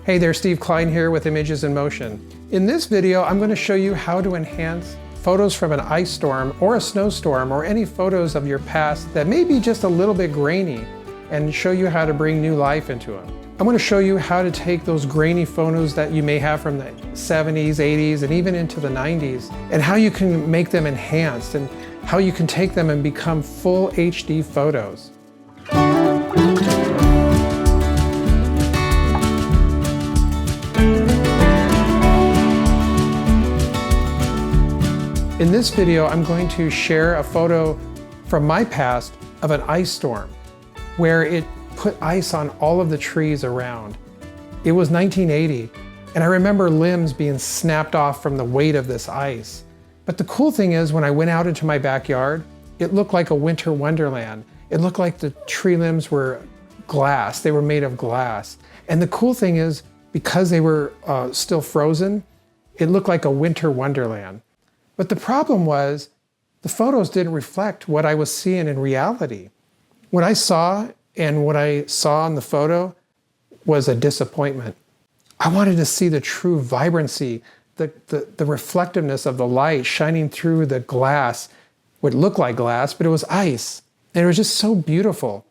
Hey there, Steve Klein here with Images in Motion. In this video, I'm going to show you how to enhance photos from an ice storm or a snowstorm or any photos of your past that may be just a little bit grainy and show you how to bring new life into them. I'm going to show you how to take those grainy photos that you may have from the 70s, 80s, and even into the 90s, and how you can make them enhanced and how you can take them and become full HD photos. In this video, I'm going to share a photo from my past of an ice storm where it put ice on all of the trees around. It was 1980, and I remember limbs being snapped off from the weight of this ice. But the cool thing is, when I went out into my backyard, it looked like a winter wonderland. It looked like the tree limbs were glass. They were made of glass. And the cool thing is, because they were still frozen, it looked like a winter wonderland. But the problem was, the photos didn't reflect what I was seeing in reality. What I saw and what I saw in the photo was a disappointment. I wanted to see the true vibrancy, the reflectiveness of the light shining through the glass. What looked like glass, but it was ice. And it was just so beautiful.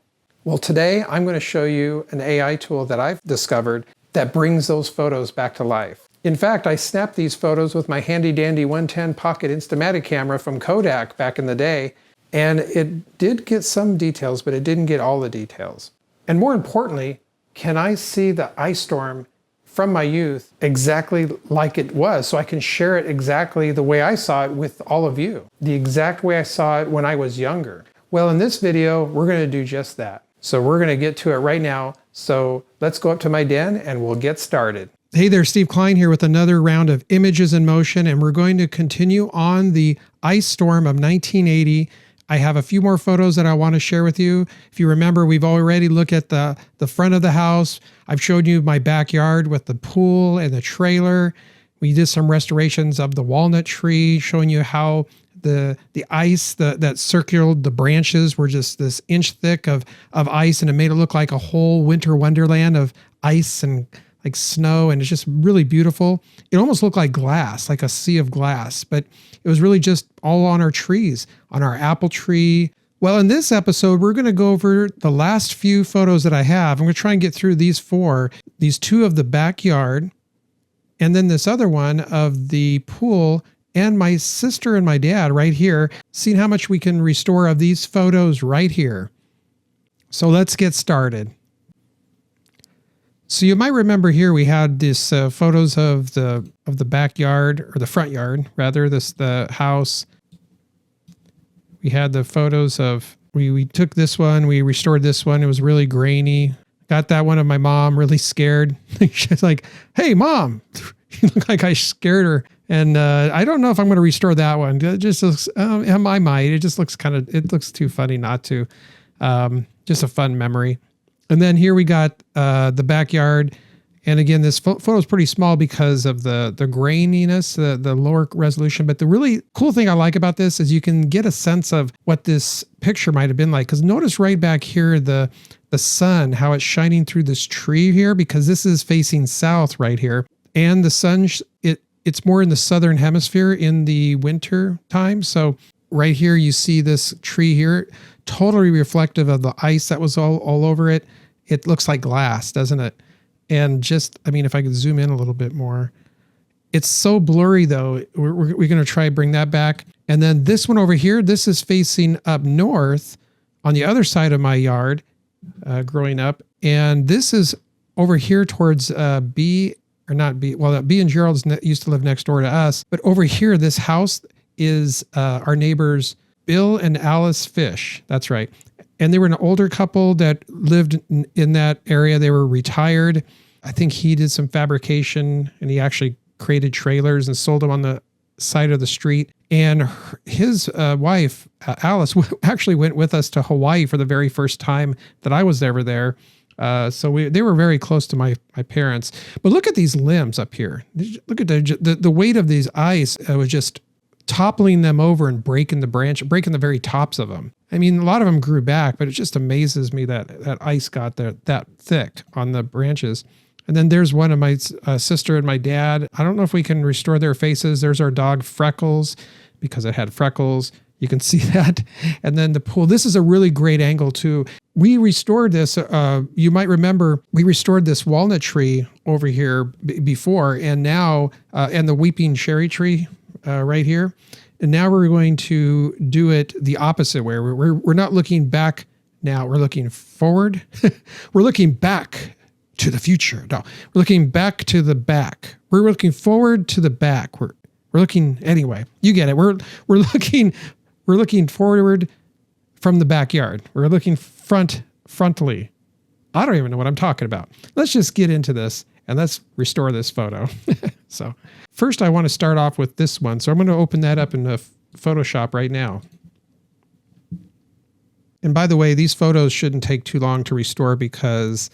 Well, today I'm going to show you an AI tool that I've discovered that brings those photos back to life. In fact, I snapped these photos with my handy dandy 110 pocket Instamatic camera from Kodak back in the day, and it did get some details, but it didn't get all the details. And more importantly, can I see the ice storm from my youth exactly like it was, so I can share it exactly the way I saw it with all of you, the exact way I saw it when I was younger. Well, in this video, we're going to do just that. So we're going to get to it right now. So let's go up to my den and we'll get started. Hey there, Steve Klein here with another round of Images in Motion, and we're going to continue on the ice storm of 1980. I have a few more photos that I want to share with you. If you remember, we've already looked at the front of the house. I've showed you my backyard with the pool and the trailer. We did some restorations of the walnut tree, showing you how the ice that circled the branches were just this inch thick of ice, and it made it look like a whole winter wonderland of ice and like snow, and it's just really beautiful. It almost looked like glass, like a sea of glass, but it was really just all on our trees, on our apple tree. Well, in this episode, we're going to go over the last few photos that I have. I'm going to try and get through these four, these two of the backyard, and then this other one of the pool, and my sister and my dad right here, seeing how much we can restore of these photos right here. So let's get started. So you might remember here we had this photos of the backyard, or the front yard rather, the house. We had the photos of, we took this one, we restored this one. It was really grainy. Got that one of my mom, really scared. She's like, "Hey mom," you look like I scared her. And I don't know if I'm going to restore that one. It just looks, I might. It just looks it looks too funny not to. Just a fun memory. And then here we got the backyard. And again, this photo is pretty small because of the graininess, the lower resolution. But the really cool thing I like about this is you can get a sense of what this picture might have been like. Because notice right back here, the sun, how it's shining through this tree here, because this is facing south right here. And the sun, it's more in the southern hemisphere in the winter time. So right here, you see this tree here, totally reflective of the ice that was all over it. It looks like glass, doesn't it? And just, I mean, if I could zoom in a little bit more, it's so blurry though. We're going to try to bring that back. And then this one over here, this is facing up north on the other side of my yard growing up. And this is over here towards B and Gerald's used to live next door to us. But over here, this house is our neighbors, Bill and Alice Fish. That's right. And they were an older couple that lived in that area. They were retired. I think he did some fabrication, and he actually created trailers and sold them on the side of the street. And his wife, Alice, actually went with us to Hawaii for the very first time that I was ever there. So they were very close to my parents. But look at these limbs up here. Look at the weight of these ice. Was just toppling them over and breaking the very tops of them. I mean, a lot of them grew back, but it just amazes me that that ice got that thick on the branches. And then there's one of my sister and my dad. I don't know if we can restore their faces. There's our dog Freckles, because it had freckles. You can see that. And then the pool. This is a really great angle too. We restored this. You might remember we restored this walnut tree over here before, and now, and the weeping cherry tree right here. And now we're going to do it the opposite way. We're not looking back now. We're looking forward. We're looking back to the future. No, we're looking back to the back. We're looking forward to the back. We're looking, anyway, you get it. We're looking forward from the backyard. We're looking frontally. I don't even know what I'm talking about. Let's just get into this and let's restore this photo. So first I want to start off with this one. So I'm going to open that up in Photoshop right now. And by the way, these photos shouldn't take too long to restore because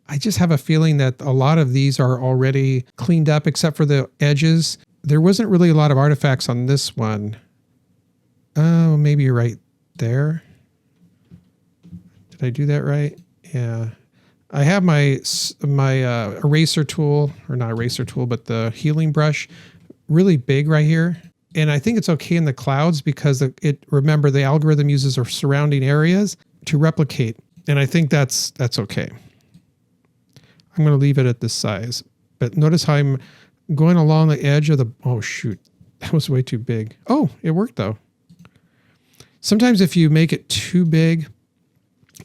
I just have a feeling that a lot of these are already cleaned up except for the edges. There wasn't really a lot of artifacts on this one. Oh, maybe you're right there. Did I do that right? Yeah. I have my eraser tool, or not eraser tool, but the healing brush really big right here. And I think it's okay in the clouds because remember, the algorithm uses our surrounding areas to replicate. And I think that's okay. I'm going to leave it at this size. But notice how I'm going along the edge of the, oh shoot, that was way too big. Oh, it worked though. Sometimes if you make it too big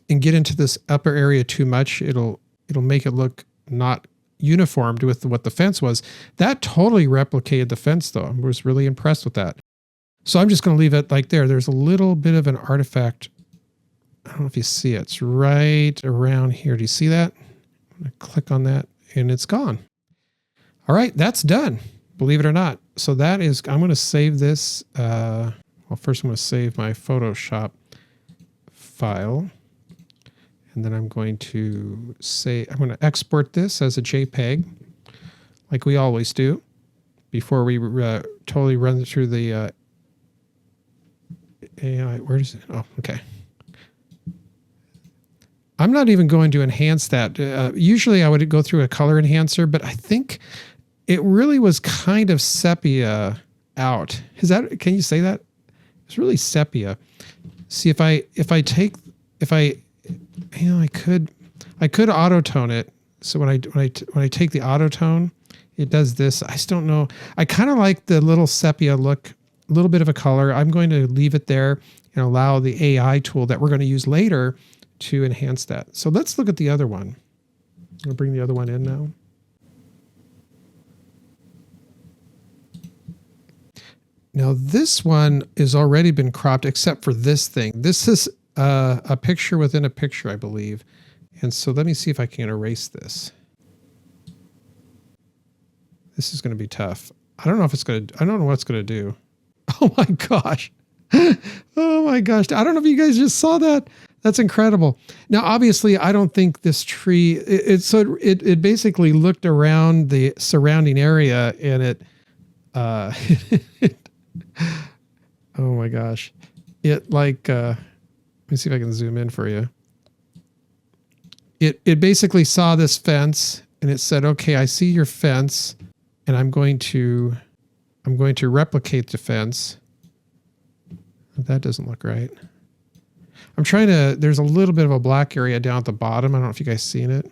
and get into this upper area too much, it'll make it look not uniformed with what the fence was. That totally replicated the fence though. I was really impressed with that. So I'm just going to leave it like there. There's a little bit of an artifact. I don't know if you see it. It's right around here. Do you see that? I'm going to click on that and it's gone. All right, that's done. Believe it or not. So that is, I'm going to save this. Well, first I'm going to save my Photoshop file. And then I'm going to I'm going to export this as a JPEG, like we always do, before we totally run through the AI. Where is it? Oh, okay. I'm not even going to enhance that. Usually I would go through a color enhancer, but I think it really was kind of sepia out. Can you say that? It's really sepia. See, I could auto tone it. So when I take the auto tone, it does this. I just don't know. I kind of like the little sepia look, a little bit of a color. I'm going to leave it there and allow the AI tool that we're going to use later to enhance that. So let's look at the other one. I'll bring the other one in now. Now this one has already been cropped except for this thing. This is a picture within a picture, I believe. And so let me see if I can erase this. This is going to be tough. I don't know what it's going to do. Oh my gosh. Oh my gosh. I don't know if you guys just saw that. That's incredible. Now, obviously, I don't think this tree, it basically looked around the surrounding area and it, oh my gosh. It like, let me see if I can zoom in for you. It basically saw this fence and it said, okay, I see your fence and I'm going to replicate the fence. That doesn't look right. I'm trying to, there's a little bit of a black area down at the bottom. I don't know if you guys seen it.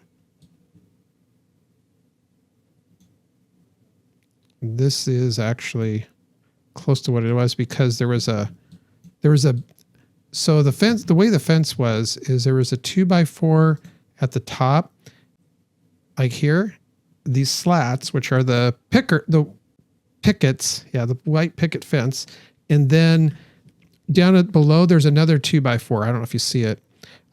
This is actually close to what it was because so the fence, the way the fence was, is there was a 2x4 at the top, like here, these slats, which are the pickets, yeah, the white picket fence. And then down below, there's another 2x4. I don't know if you see it.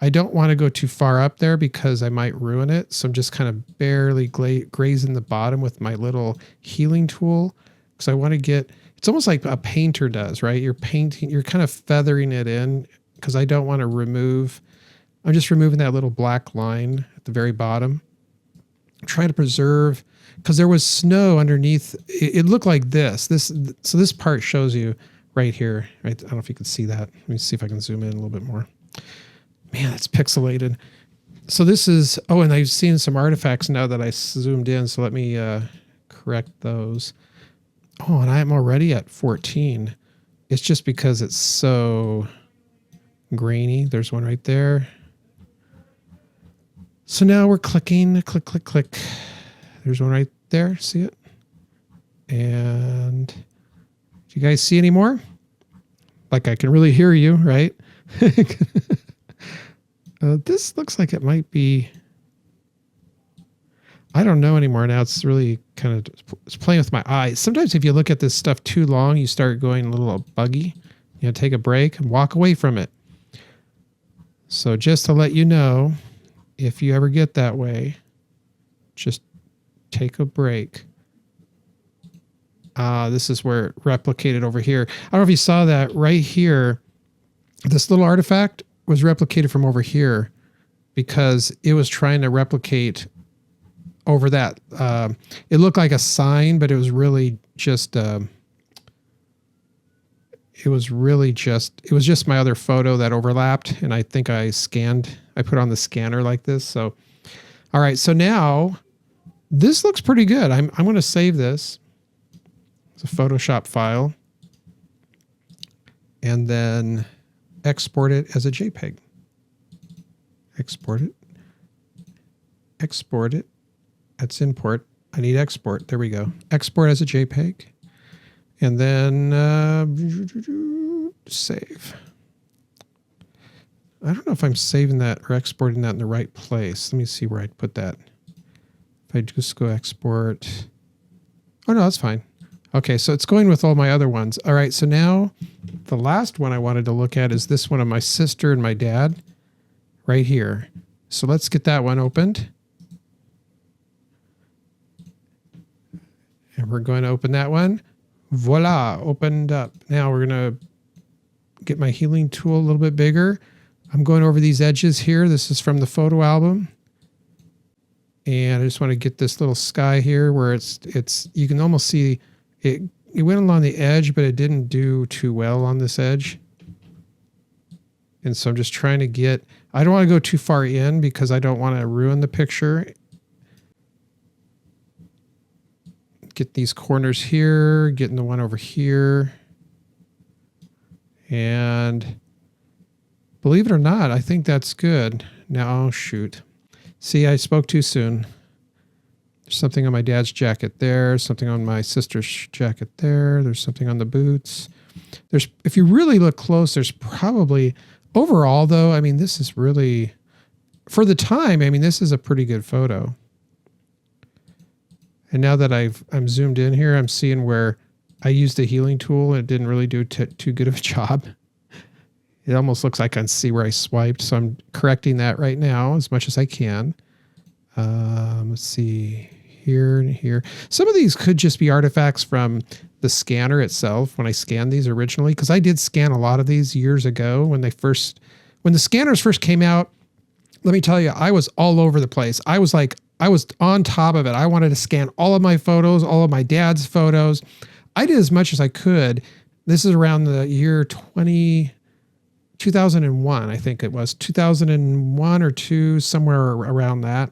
I don't want to go too far up there because I might ruin it. So I'm just kind of barely grazing the bottom with my little healing tool. Because I want to get, it's almost like a painter does, right? You're painting, you're kind of feathering it in because I don't want to remove, I'm just removing that little black line at the very bottom. I'm trying to preserve, because there was snow underneath. It looked like this. So this part shows you right here. Right? I don't know if you can see that. Let me see if I can zoom in a little bit more. Man, it's pixelated. So this is, oh, and I've seen some artifacts now that I zoomed in. So let me correct those. Oh, and I'm already at 14. It's just because it's so grainy. There's one right there. So now we're clicking, click, click, click. There's one right there. See it? And do you guys see any more? Like I can really hear you, right? This looks like it might be, I don't know anymore now. It's really kind of, it's playing with my eyes. Sometimes if you look at this stuff too long, you start going a little buggy. You know, take a break and walk away from it. So just to let you know, if you ever get that way, just take a break. This is where it replicated over here. I don't know if you saw that right here. This little artifact was replicated from over here because it was trying to replicate over that. It looked like a sign, but it was really just, it was just my other photo that overlapped. And I think I put on the scanner like this. So, all right. So now this looks pretty good. I'm going to save this. It's a Photoshop file and then export it as a JPEG. Export it. Export it. That's import. I need export. There we go. Export as a JPEG. And then save. I don't know if I'm saving that or exporting that in the right place. Let me see where I'd put that. If I just go export. Oh, no, that's fine. Okay, so it's going with all my other ones. All right, so now the last one I wanted to look at is this one of my sister and my dad right here. So let's get that one opened. And we're going to open that one. Voila, opened up. Now we're going to get my healing tool a little bit bigger. I'm going over these edges here. This is from the photo album. And I just want to get this little sky here where it's you can almost see it went along the edge, but it didn't do too well on this edge. And so I'm just trying to get, I don't want to go too far in because I don't want to ruin the picture. Get these corners here, getting the one over here. And believe it or not, I think that's good. Now, oh, shoot. See, I spoke too soon. There's something on my dad's jacket there, something on my sister's jacket there. There's something on the boots. There's, if you really look close, there's probably, overall though, I mean, this is really, for the time, I mean, this is a pretty good photo. And now that I'm zoomed in here, I'm seeing where I used the healing tool and it didn't really do too good of a job. It almost looks like I can see where I swiped. So I'm correcting that right now as much as I can. Let's see here and here. Some of these could just be artifacts from the scanner itself when I scanned these originally, because I did scan a lot of these years ago when the scanners first came out. Let me tell you, I was all over the place. I was on top of it. I wanted to scan all of my photos, all of my dad's photos. I did as much as I could. This is around the year 2001, I think it was 2001 or 2, somewhere around that.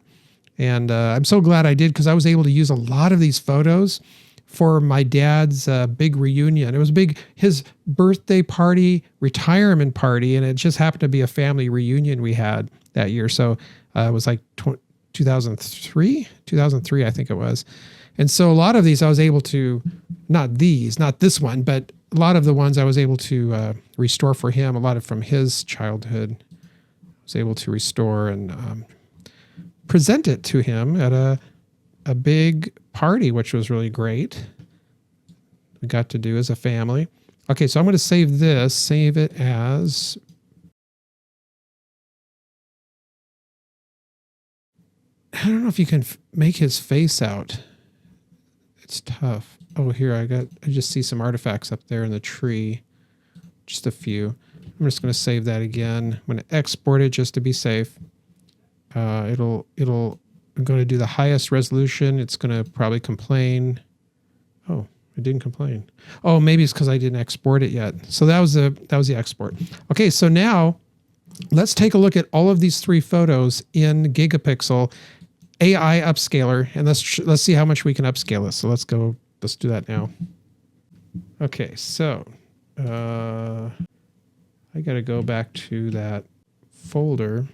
And I'm so glad I did, because I was able to use a lot of these photos for my dad's big reunion. It was his birthday party, retirement party, and it just happened to be a family reunion we had that year. So it was like 2003, I think it was. And so a lot of these I was able to, not this one, but a lot of the ones I was able to restore for him, a lot of from his childhood, I was able to restore and present it to him at a big party, which was really great. We got to do as a family. Okay, so I'm going to save this, save it as, I don't know if you can make his face out. It's tough. Oh, here I just see some artifacts up there in the tree. Just a few. I'm just going to save that again. I'm going to export it just to be safe. I'm going to do the highest resolution. It's going to probably complain. Oh, it didn't complain. Oh, maybe it's because I didn't export it yet. So that was the export. Okay, so now Let's take a look at all of these 3 photos in gigapixel AI upscaler, and let's see how much we can upscale this. So let's do that now. Okay, so I got to go back to that folder,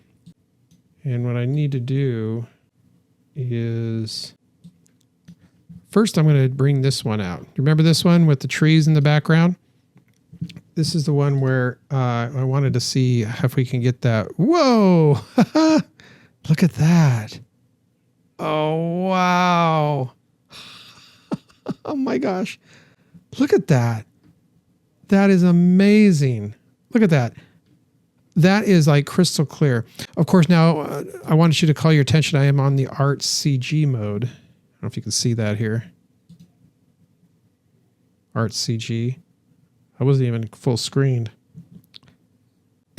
and what I need to do is first I'm going to bring this one out. Remember this one with the trees in the background? This is the one where I wanted to see if we can get that. Whoa! Look at that. Oh, wow. Oh my gosh. Look at that. That is amazing. Look at that. That is like crystal clear. Of course, now I wanted you to call your attention. I am on the Art CG mode. I don't know if you can see that here. Art CG. I wasn't even full screened.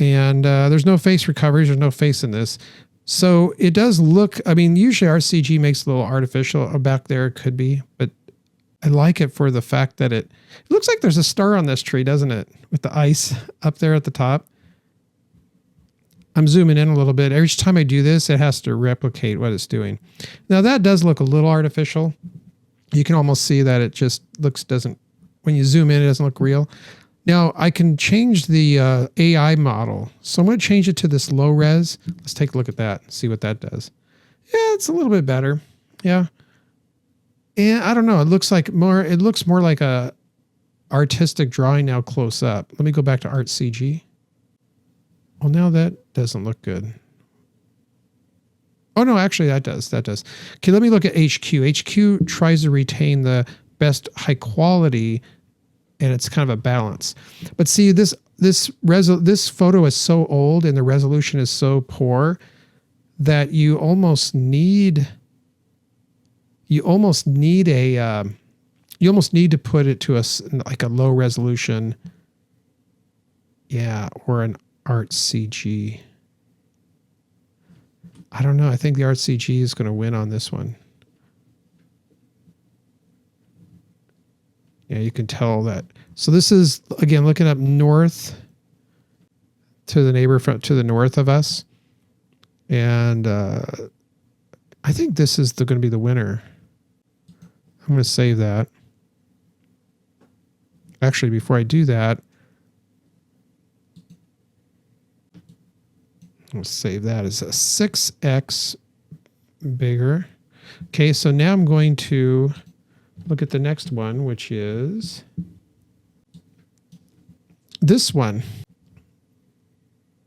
And there's no face recoveries. There's no face in this. So it does look, I mean, usually Art CG makes it a little artificial. Back there it could be, but I like it for the fact that it looks like there's a star on this tree, doesn't it? With the ice up there at the top. I'm zooming in a little bit. Every time I do this, it has to replicate what it's doing. Now that does look a little artificial. You can almost see that it just when you zoom in, it doesn't look real. Now I can change the AI model. So I'm going to change it to this low res. Let's take a look at that, see what that does. Yeah, it's a little bit better. Yeah. And I don't know. It looks more like a artistic drawing now close up. Let me go back to Art CG. Well, now that doesn't look good. Oh no, actually that does. Okay, let me look at HQ. HQ tries to retain the best high quality, and it's kind of a balance. But see, this photo is so old and the resolution is so poor that you almost need to put it to like a low resolution, yeah, or an Art CG. I don't know. I think the Art CG is going to win on this one. Yeah, you can tell that. So this is, again, looking up north to the neighbor to the north of us. And I think this is going to be the winner. I'm going to save that. Actually, before I do that, I'll save that as a 6x bigger. Okay, so now I'm going to look at the next one, which is this one.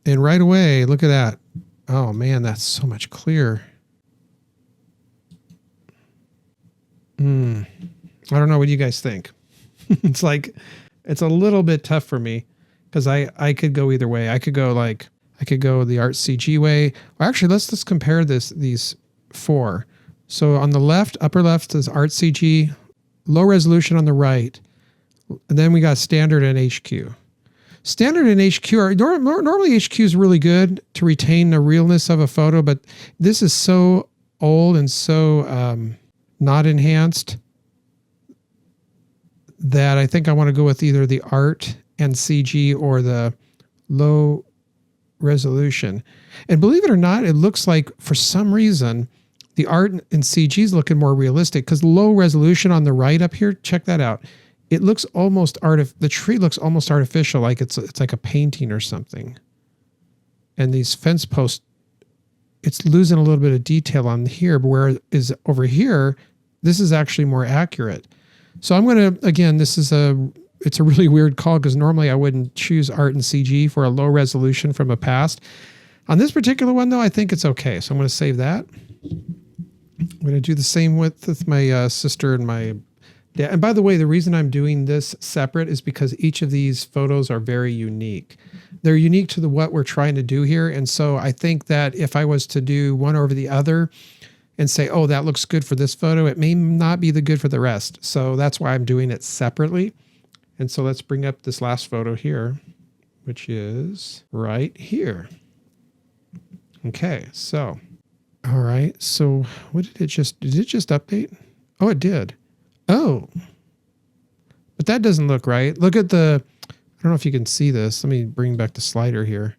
And right away, look at that. Oh man, that's so much clearer. I don't know. What do you guys think? It's a little bit tough for me because I could go either way. I could go the Art CG way. Or actually, let's compare these 4. So on the left, upper left is Art CG, low resolution on the right. And then we got standard and HQ. Standard and HQ are normally HQ is really good to retain the realness of a photo, but this is so old and so not enhanced that I think I want to go with either the Art and CG or the low resolution. And believe it or not, it looks like for some reason the Art and CG is looking more realistic because low resolution on the right up here, check that out. It looks almost the tree looks almost artificial, like it's like a painting or something. And these fence posts, it's losing a little bit of detail on here, but where is over here, this is actually more accurate. So I'm going to, again, it's a really weird call because normally I wouldn't choose Art and CG for a low resolution from a past. On this particular one though, I think it's okay. So I'm going to save that. I'm going to do the same with my sister and my dad. And by the way, the reason I'm doing this separate is because each of these photos are very unique. They're unique to what we're trying to do here. And so I think that if I was to do one over the other and say, oh, that looks good for this photo, it may not be the good for the rest. So that's why I'm doing it separately. And so let's bring up this last photo here, which is right here. Okay, so, all right. So what did it just update? Oh, it did. Oh, but that doesn't look right. Look at I don't know if you can see this. Let me bring back the slider here.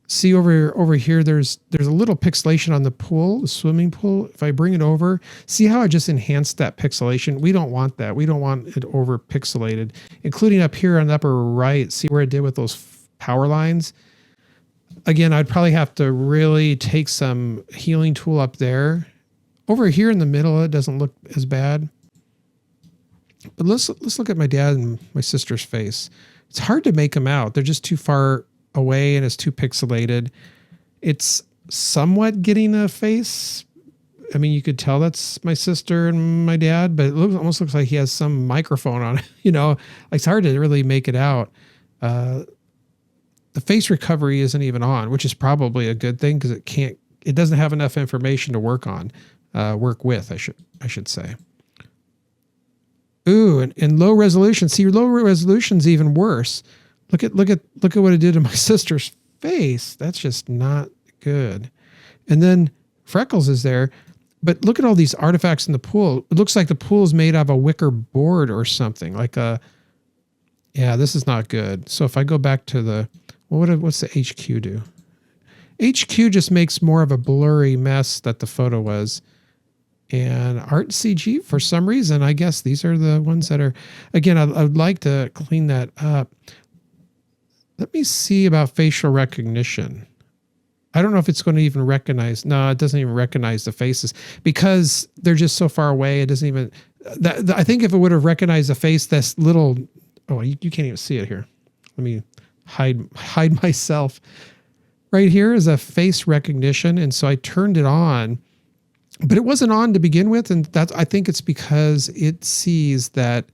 See over here, there's a little pixelation on the pool, the swimming pool. If I bring it over, see how I just enhanced that pixelation? We don't want that. We don't want it over pixelated, including up here on the upper right. See where I did with those power lines? Again, I'd probably have to really take some healing tool up there. Over here in the middle, it doesn't look as bad. But let's look at my dad and my sister's face. It's hard to make them out. They're just too far away and it's too pixelated. It's somewhat getting a face. I mean, you could tell that's my sister and my dad, but it almost looks like he has some microphone on it. You know, like it's hard to really make it out. The face recovery isn't even on, which is probably a good thing because it doesn't have enough information to work with, I should say. Ooh, and low resolution. See, low resolution's even worse. Look at what it did to my sister's face. That's just not good. And then Freckles is there, but look at all these artifacts in the pool. It looks like the pool is made out of a wicker board or something. Yeah, this is not good. So if I go back to what's the HQ do? HQ just makes more of a blurry mess that the photo was. And Art CG, for some reason, I guess these are the ones that are, again, I'd like to clean that up. Let me see about facial recognition. I don't know if it's going to even recognize. No, it doesn't even recognize the faces because they're just so far away. It doesn't even, I think if it would have recognized the face, this little, you can't even see it here. Let me hide myself. Right here is a face recognition. And so I turned it on, but it wasn't on to begin with. And I think it's because it sees that,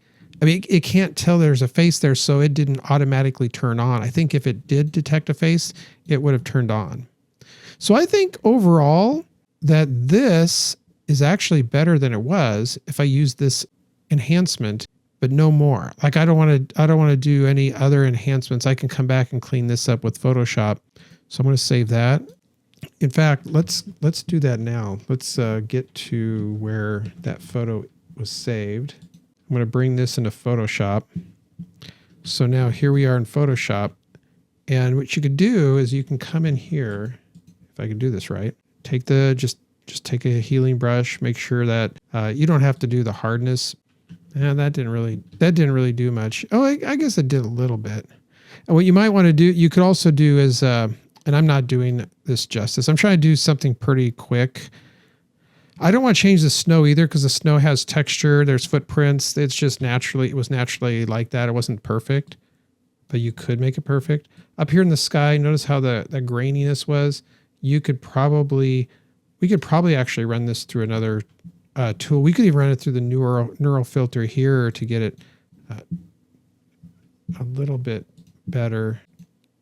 I mean, it can't tell there's a face there, so it didn't automatically turn on. I think if it did detect a face, it would have turned on. So I think overall that this is actually better than it was if I use this enhancement, but no more. Like I don't want to do any other enhancements. I can come back and clean this up with Photoshop. So I'm going to save that. In fact, let's do that now. Let's get to where that photo was saved. I'm going to bring this into Photoshop. So now here we are in Photoshop. And what you could do is you can come in here, if I can do this right, just take a healing brush, make sure that you don't have to do the hardness. And that didn't really do much. Oh, I guess it did a little bit. And what you might want to do, you could also do is, and I'm not doing this justice. I'm trying to do something pretty quick. I don't want to change the snow either because the snow has texture. There's footprints. It was naturally like that. It wasn't perfect, but you could make it perfect. Up here in the sky, notice how the graininess was. We could probably actually run this through another tool. We could even run it through the neural filter here to get it a little bit better.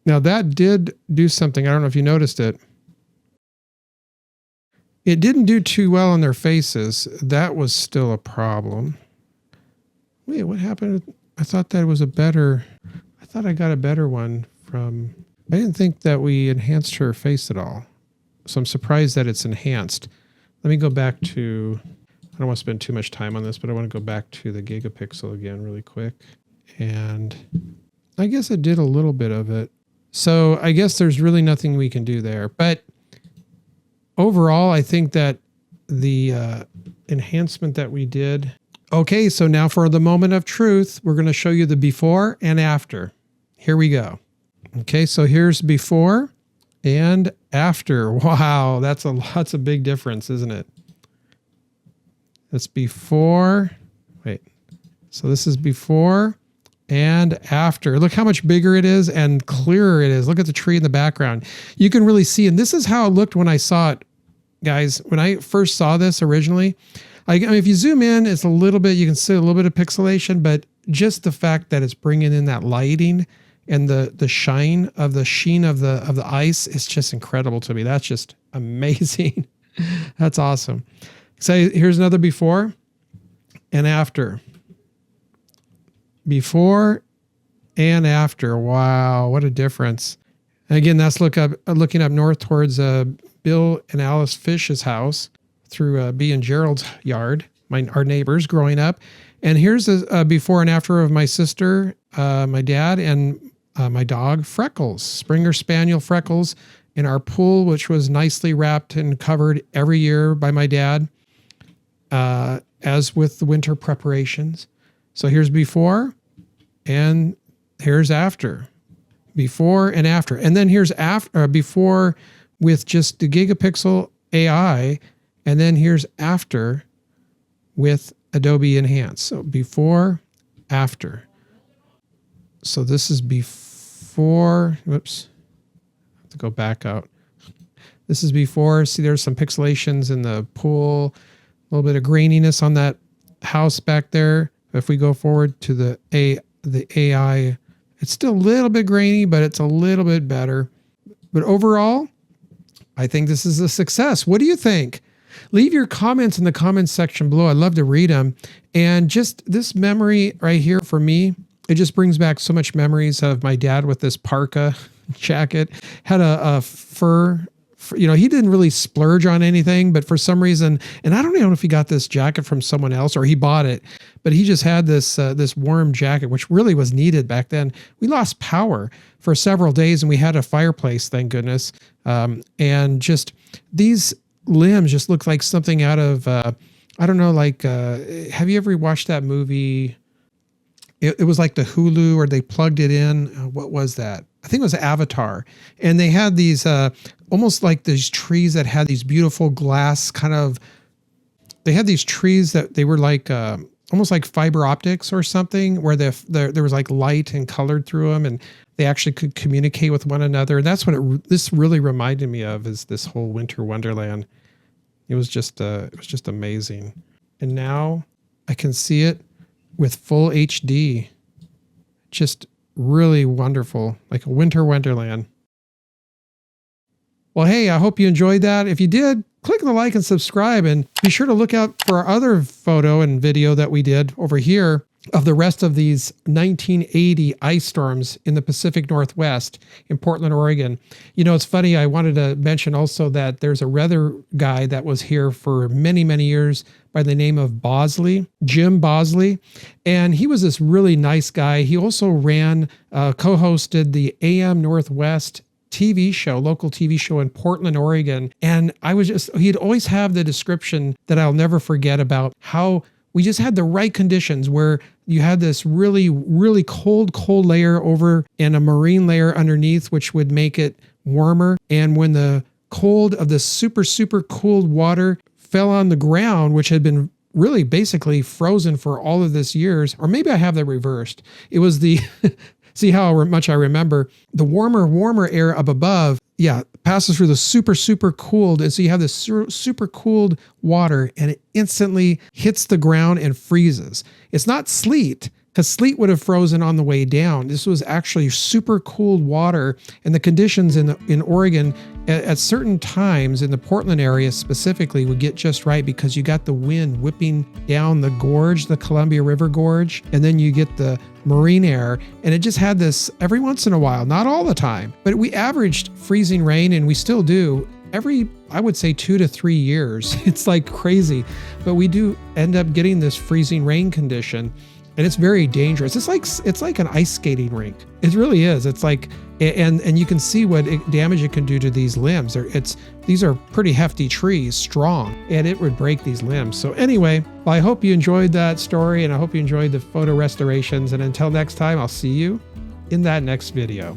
Now that did do something. I don't know if you noticed it. It didn't do too well on their faces. That was still a problem. Wait, what happened? I thought I got a better one from, I didn't think that we enhanced her face at all. So I'm surprised that it's enhanced. Let me go back to, I don't want to spend too much time on this, but I want to go back to the gigapixel again really quick. And I guess it did a little bit of it. So I guess there's really nothing we can do there. But overall, I think that the enhancement that we did. Okay, so now for the moment of truth, we're going to show you the before and after. Here we go. Okay, so here's before and after. Wow, that's a big difference, isn't it? That's before. Wait, so this is before and after. Look how much bigger it is and clearer it is. Look at the tree in the background. You can really see, and this is how it looked when I saw it, guys. When I first saw this originally, I mean, if you zoom in, it's a little bit, you can see a little bit of pixelation, but just the fact that it's bringing in that lighting and the sheen of the ice is just incredible to me. That's just amazing. That's awesome. So here's another before and after. Before and after. Wow, what a difference. And again, that's looking up north towards Bill and Alice Fish's house through B and Gerald's yard, our neighbors growing up. And here's a before and after of my sister, my dad, and my dog Freckles, Springer Spaniel Freckles, in our pool, which was nicely wrapped and covered every year by my dad, as with the winter preparations. So here's before and here's after. Before and after. And then here's after, before with just the gigapixel AI, and then here's after with Adobe Enhance. So before, after. So this is before, whoops, I have to go back out. This is before. See, there's some pixelations in the pool, a little bit of graininess on that house back there. If we go forward to the AI, it's still a little bit grainy, but it's a little bit better. But overall, I think this is a success. What do you think? Leave your comments in the comments section below. I'd love to read them. And just this memory right here for me, it just brings back so much memories of my dad with this parka jacket. Had a fur, you know, he didn't really splurge on anything, but for some reason, and I don't know if he got this jacket from someone else or he bought it, but he just had this this warm jacket, which really was needed back then. We lost power for several days and we had a fireplace, thank goodness. And just these limbs just look like something out of, I don't know, like, have you ever watched that movie? It was like the Hulu, or they plugged it in. What was that? I think it was Avatar. And they had these almost like these trees that had these beautiful glass kind of, they had these trees that they were like almost like fiber optics or something, where there was like light and colored through them, and they actually could communicate with one another. That's what this really reminded me of, is this whole winter wonderland. It was just amazing. And now I can see it with full HD. Just really wonderful, like a winter wonderland. Well, hey, I hope you enjoyed that. If you did, click the like and subscribe, and be sure to look out for our other photo and video that we did over here of the rest of these 1980 ice storms in the Pacific Northwest in Portland, Oregon. You know, it's funny, I wanted to mention also that there's a weather guy that was here for many, many years by the name of Bosley, Jim Bosley. And he was this really nice guy. He also ran, co-hosted the AM Northwest TV show, local TV show in Portland, Oregon. And he'd always have the description that I'll never forget about how we just had the right conditions, where you had this really, really cold layer over and a marine layer underneath, which would make it warmer. And when the cold of the super, super cooled water fell on the ground, which had been really basically frozen for all of this years, or maybe I have that reversed. It was the, see how much I remember, the warmer air up above, yeah, passes through the super, super cooled. And so you have this super cooled water, and it instantly hits the ground and freezes. It's not sleet, because sleet would have frozen on the way down. This was actually super cooled water, and the conditions in Oregon at certain times in the Portland area specifically would get just right, because you got the wind whipping down the gorge, the Columbia River Gorge, and then you get the marine air, and it just had this every once in a while, not all the time, but we averaged freezing rain, and we still do every, I would say, 2 to 3 years. It's like crazy, but we do end up getting this freezing rain condition. And it's very dangerous. It's like an ice skating rink. It really is. It's like, and you can see what damage it can do to these limbs. These are pretty hefty trees, strong, and it would break these limbs. So anyway, well, I hope you enjoyed that story, and I hope you enjoyed the photo restorations. And until next time, I'll see you in that next video.